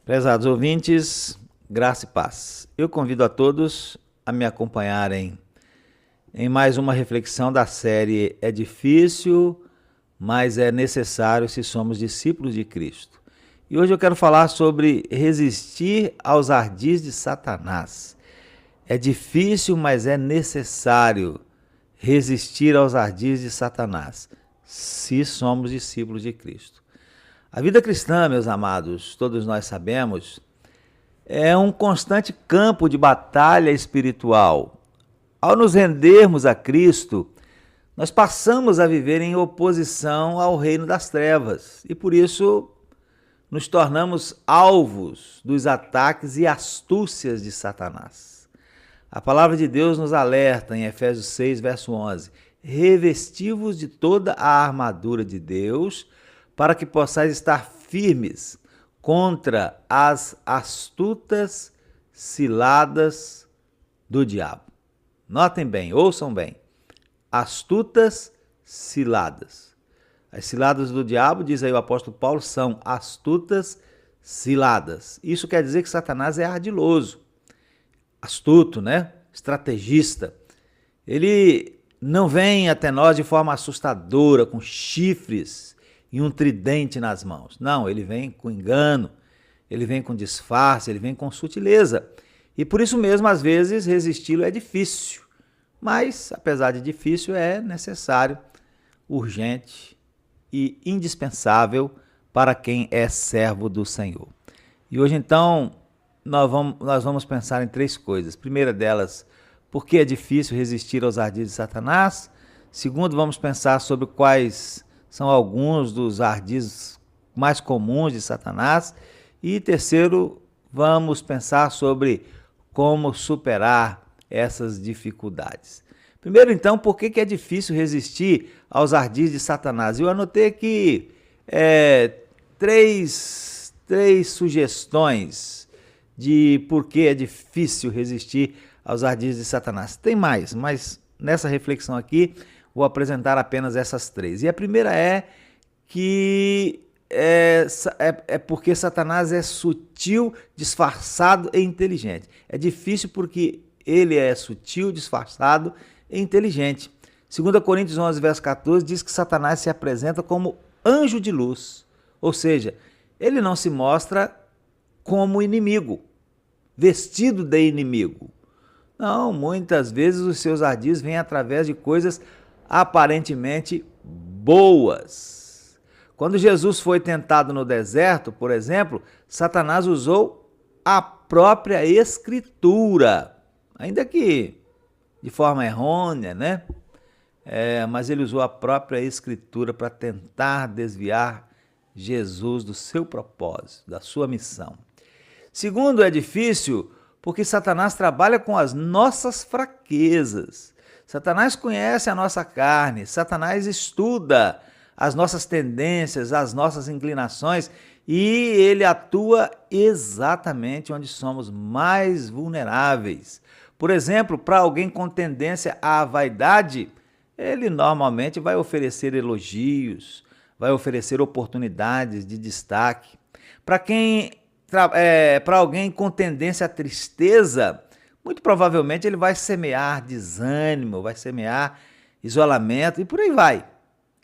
Prezados ouvintes, graça e paz. Eu convido a todos a me acompanharem em mais uma reflexão da série É Difícil, mas é Necessário se somos discípulos de Cristo. E hoje eu quero falar sobre resistir aos ardis de Satanás. É difícil, mas é necessário resistir aos ardis de Satanás, se somos discípulos de Cristo. A vida cristã, meus amados, todos nós sabemos, é um constante campo de batalha espiritual. Ao nos rendermos a Cristo, nós passamos a viver em oposição ao reino das trevas e por isso nos tornamos alvos dos ataques e astúcias de Satanás. A palavra de Deus nos alerta em Efésios 6, verso 11: revesti-vos de toda a armadura de Deus, para que possais estar firmes contra as astutas ciladas do diabo. Notem bem, ouçam bem. Astutas ciladas. As ciladas do diabo, diz aí o apóstolo Paulo, são astutas ciladas. Isso quer dizer que Satanás é ardiloso, astuto, né? Estrategista. Ele não vem até nós de forma assustadora, com chifres e um tridente nas mãos. Não, ele vem com engano, ele vem com disfarce, ele vem com sutileza. E por isso mesmo, às vezes, resisti-lo é difícil. Mas, apesar de difícil, é necessário, urgente e indispensável para quem é servo do Senhor. E hoje, então, nós vamos pensar em três coisas. Primeira delas, por que é difícil resistir aos ardis de Satanás? Segundo, vamos pensar sobre quais são alguns dos ardis mais comuns de Satanás. E terceiro, vamos pensar sobre como superar essas dificuldades. Primeiro, então, por que é difícil resistir aos ardis de Satanás? Eu anotei aqui três sugestões de por que é difícil resistir aos ardis de Satanás. Tem mais, mas nessa reflexão aqui vou apresentar apenas essas três. E a primeira é que é porque Satanás é sutil, disfarçado e inteligente. É difícil porque ele é sutil, disfarçado e inteligente. 2 Coríntios 11, verso 14, diz que Satanás se apresenta como anjo de luz. Ou seja, ele não se mostra como inimigo, vestido de inimigo. Não, muitas vezes os seus ardis vêm através de coisas aparentemente boas. Quando Jesus foi tentado no deserto, por exemplo, Satanás usou a própria Escritura, ainda que de forma errônea, né? Mas ele usou a própria Escritura para tentar desviar Jesus do seu propósito, da sua missão. Segundo, é difícil porque Satanás trabalha com as nossas fraquezas. Satanás conhece a nossa carne, Satanás estuda as nossas tendências, as nossas inclinações e ele atua exatamente onde somos mais vulneráveis. Por exemplo, para alguém com tendência à vaidade, ele normalmente vai oferecer elogios, vai oferecer oportunidades de destaque. Para alguém com tendência à tristeza, muito provavelmente ele vai semear desânimo, vai semear isolamento e por aí vai.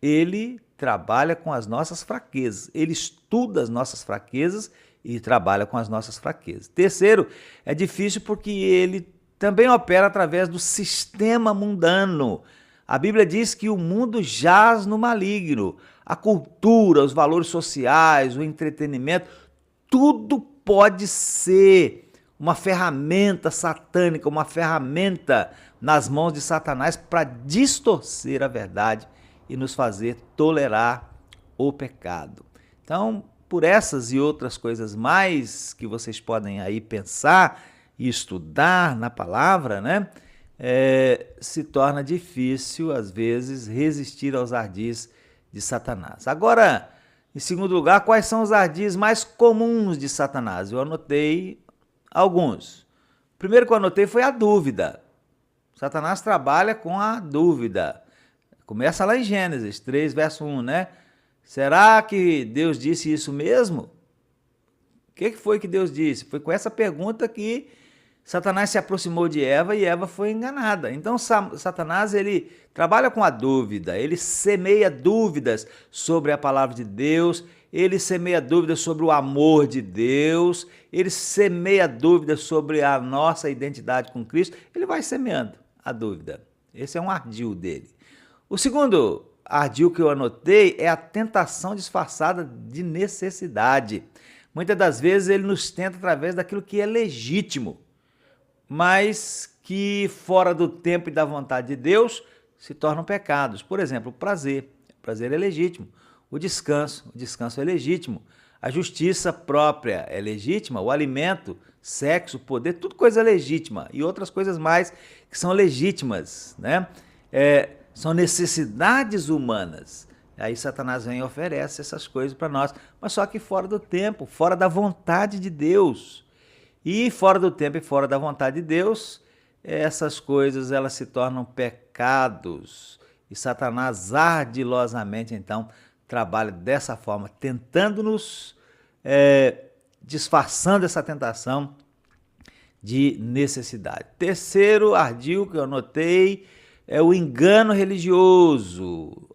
Ele trabalha com as nossas fraquezas, ele estuda as nossas fraquezas e trabalha com as nossas fraquezas. Terceiro, é difícil porque ele também opera através do sistema mundano. A Bíblia diz que o mundo jaz no maligno. A cultura, os valores sociais, o entretenimento, tudo pode ser uma ferramenta satânica, uma ferramenta nas mãos de Satanás para distorcer a verdade e nos fazer tolerar o pecado. Então, por essas e outras coisas mais que vocês podem aí pensar e estudar na palavra, né? Se torna difícil, às vezes, resistir aos ardis de Satanás. Agora, em segundo lugar, quais são os ardis mais comuns de Satanás? Eu anotei alguns. O primeiro que eu anotei foi a dúvida. Satanás trabalha com a dúvida. Começa lá em Gênesis 3, verso 1, né? Será que Deus disse isso mesmo? que foi que Deus disse? Foi com essa pergunta que Satanás se aproximou de Eva e Eva foi enganada. Então Satanás, ele trabalha com a dúvida, ele semeia dúvidas sobre a palavra de Deus, ele semeia dúvidas sobre o amor de Deus, ele semeia dúvidas sobre a nossa identidade com Cristo, ele vai semeando a dúvida. Esse é um ardil dele. O segundo ardil que eu anotei é a tentação disfarçada de necessidade. Muitas das vezes ele nos tenta através daquilo que é legítimo, mas que fora do tempo e da vontade de Deus se tornam pecados. Por exemplo, o prazer é legítimo. O descanso é legítimo. A justiça própria é legítima. O alimento, sexo, poder, tudo coisa legítima. E outras coisas mais que são legítimas, né? São necessidades humanas. Aí Satanás vem e oferece essas coisas para nós, mas só que fora do tempo, fora da vontade de Deus. E fora do tempo e fora da vontade de Deus, essas coisas elas se tornam pecados. E Satanás ardilosamente, então, trabalha dessa forma, tentando-nos, disfarçando essa tentação de necessidade. Terceiro ardil que eu anotei é o engano religioso.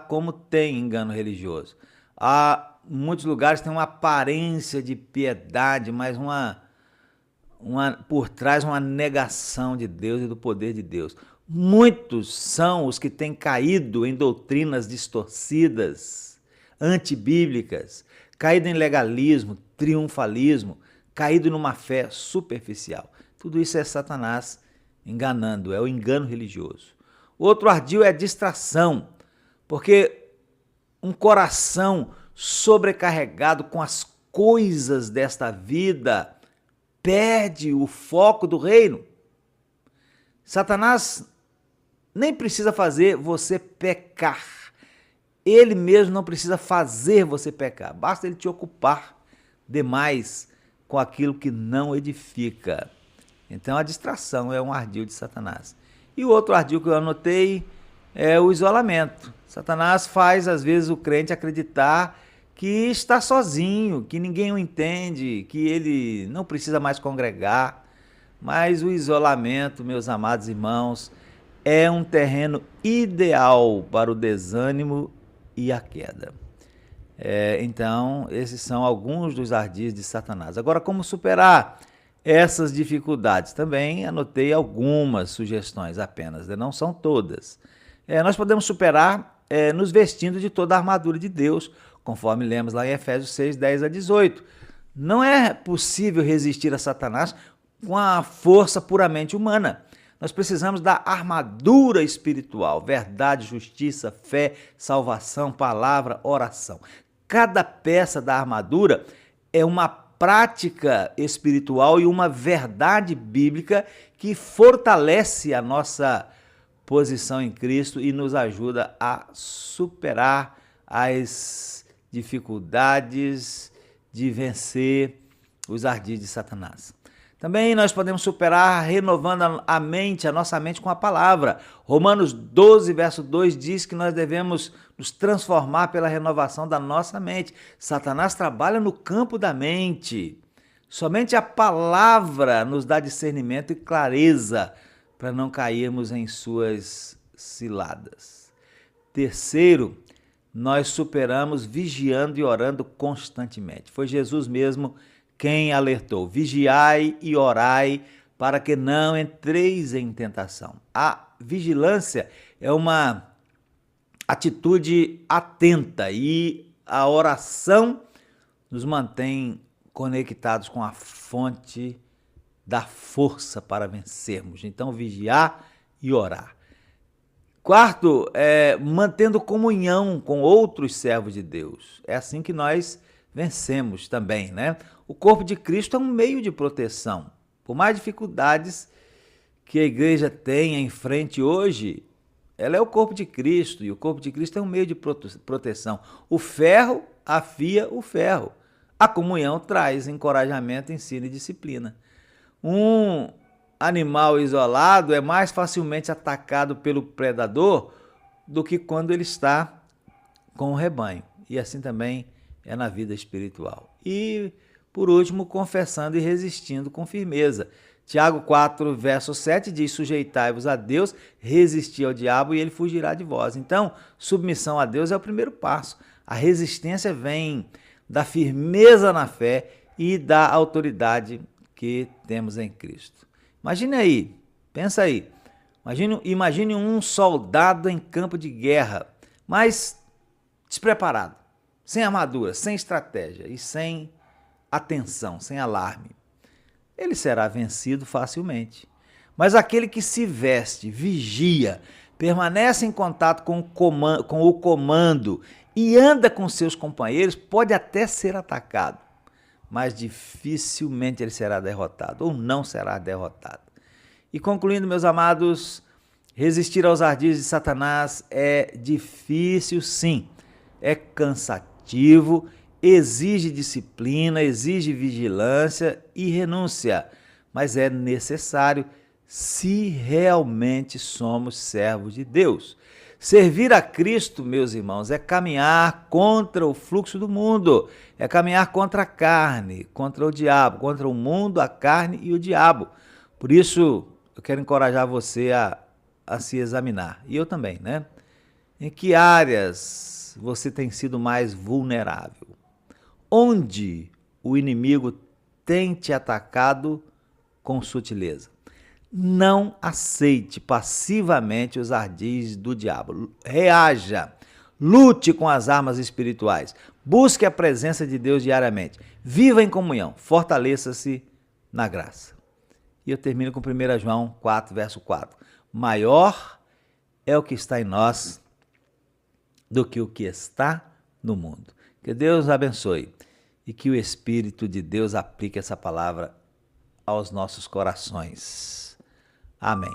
Como tem engano religioso. Muitos lugares tem uma aparência de piedade, mas por trás uma negação de Deus e do poder de Deus. Muitos são os que têm caído em doutrinas distorcidas, antibíblicas, caído em legalismo, triunfalismo, caído numa fé superficial. Tudo isso é Satanás enganando, é o engano religioso. Outro ardil é a distração, porque um coração sobrecarregado com as coisas desta vida perde o foco do reino. Satanás nem precisa fazer você pecar. Ele mesmo não precisa fazer você pecar. Basta ele te ocupar demais com aquilo que não edifica. Então a distração é um ardil de Satanás. E o outro ardil que eu anotei é o isolamento. Satanás faz às vezes o crente acreditar que está sozinho, que ninguém o entende, que ele não precisa mais congregar. Mas o isolamento, meus amados irmãos, é um terreno ideal para o desânimo e a queda. Então, esses são alguns dos ardis de Satanás. Agora, como superar essas dificuldades? Também anotei algumas sugestões apenas, não são todas. Nós podemos superar nos vestindo de toda a armadura de Deus, conforme lemos lá em Efésios 6, 10 a 18. Não é possível resistir a Satanás com a força puramente humana. Nós precisamos da armadura espiritual, verdade, justiça, fé, salvação, palavra, oração. Cada peça da armadura é uma prática espiritual e uma verdade bíblica que fortalece a nossa posição em Cristo e nos ajuda a superar as dificuldades de vencer os ardis de Satanás. Também nós podemos superar renovando a mente, a nossa mente com a palavra. Romanos 12, verso 2 diz que nós devemos nos transformar pela renovação da nossa mente. Satanás trabalha no campo da mente. Somente a palavra nos dá discernimento e clareza para não cairmos em suas ciladas. Terceiro, nós superamos vigiando e orando constantemente. Foi Jesus mesmo quem alertou: vigiai e orai para que não entreis em tentação. A vigilância é uma atitude atenta e a oração nos mantém conectados com a fonte da força para vencermos. Então, vigiar e orar. Quarto, mantendo comunhão com outros servos de Deus. É assim que nós vencemos também, né? O corpo de Cristo é um meio de proteção. Por mais dificuldades que a igreja tenha em frente hoje, ela é o corpo de Cristo, e o corpo de Cristo é um meio de proteção. O ferro afia o ferro. A comunhão traz encorajamento, ensino e disciplina. Um animal isolado é mais facilmente atacado pelo predador do que quando ele está com o rebanho. E assim também é na vida espiritual. E Por último, confessando e resistindo com firmeza. Tiago 4, verso 7 diz: sujeitai-vos a Deus, resisti ao diabo e ele fugirá de vós. Então, submissão a Deus é o primeiro passo. A resistência vem da firmeza na fé e da autoridade que temos em Cristo. Imagine aí, pensa aí, imagine um soldado em campo de guerra, mas despreparado, sem armadura, sem estratégia e sem atenção, sem alarme. Ele será vencido facilmente. Mas aquele que se veste, vigia, permanece em contato com o comando e anda com seus companheiros, pode até ser atacado, mas dificilmente ele será derrotado ou não será derrotado. E concluindo, meus amados, resistir aos ardis de Satanás é difícil, sim, é cansativo, exige disciplina, exige vigilância e renúncia, mas é necessário se realmente somos servos de Deus. Servir a Cristo, meus irmãos, é caminhar contra o fluxo do mundo, é caminhar contra a carne, contra o diabo, contra o mundo, a carne e o diabo. Por isso, eu quero encorajar você a se examinar, e eu também, né? Em que áreas você tem sido mais vulnerável? Onde o inimigo tem te atacado com sutileza? Não aceite passivamente os ardis do diabo. Reaja, lute com as armas espirituais, busque a presença de Deus diariamente, viva em comunhão, fortaleça-se na graça. E eu termino com 1 João 4, verso 4. Maior é o que está em nós do que o que está no mundo. Que Deus abençoe e que o Espírito de Deus aplique essa palavra aos nossos corações. Amém.